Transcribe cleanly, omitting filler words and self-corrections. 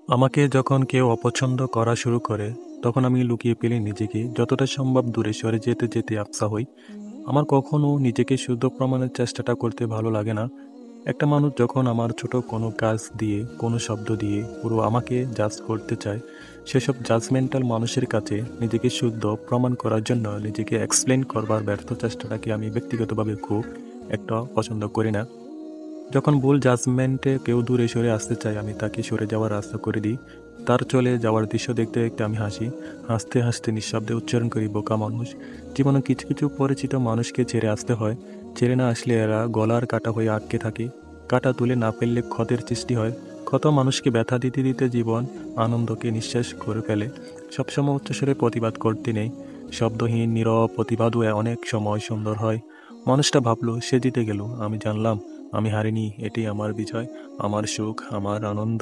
আমাকে যখন কেউ অপছন্দ করা শুরু করে, তখন আমি লুকিয়ে পেলে নিজেকে যতটা সম্ভব দূরে সরে যেতে যেতে আফসা হই। আমার কখনো নিজেকে শুদ্ধ প্রমাণের চেষ্টাটা করতে ভালো লাগে না। একটা মানুষ যখন আমার ছোট কোনো কাজ দিয়ে, কোনো শব্দ দিয়ে পুরো আমাকে জাজ করতে চায়, সেসব জাজমেন্টাল মানুষের কাছে নিজেকে শুদ্ধ প্রমাণ করার জন্য নিজেকে এক্সপ্লেন করবার ব্যর্থ চেষ্টাটাকে আমি ব্যক্তিগতভাবে খুব একটা পছন্দ করি না। যখন ভুল জাজমেন্টে কেউ দূরে সরে আসতে চায়, আমি তাকে সরে যাওয়ার রাস্তা করে দিই। তার চলে যাওয়ার দৃশ্য দেখতে দেখতে আমি হাসি। হাসতে হাসতে নিঃশব্দে উচ্চারণ করি, বোকা মানুষ। জীবনে কিছু কিছু পরিচিত মানুষকে ছেড়ে আসতে হয়। ছেড়ে না আসলে এরা গলার কাটা হয়ে আটকে থাকে। কাটা তুলে না ফেললে ক্ষতের সৃষ্টি হয়। ক্ষত মানুষকে ব্যথা দিতে দিতে জীবন আনন্দকে নিঃশেষ করে ফেলে। সবসময় উচ্চস্বরে প্রতিবাদ করতে নেই। শব্দহীন নীরব প্রতিবাদও অনেক সময় সুন্দর হয়। মানুষটা ভাবলো সে জিতে গেল, আমি জানলাম আমি হারিনি। এটাই আমার বিজয়, আমার সুখ, আমার আনন্দ।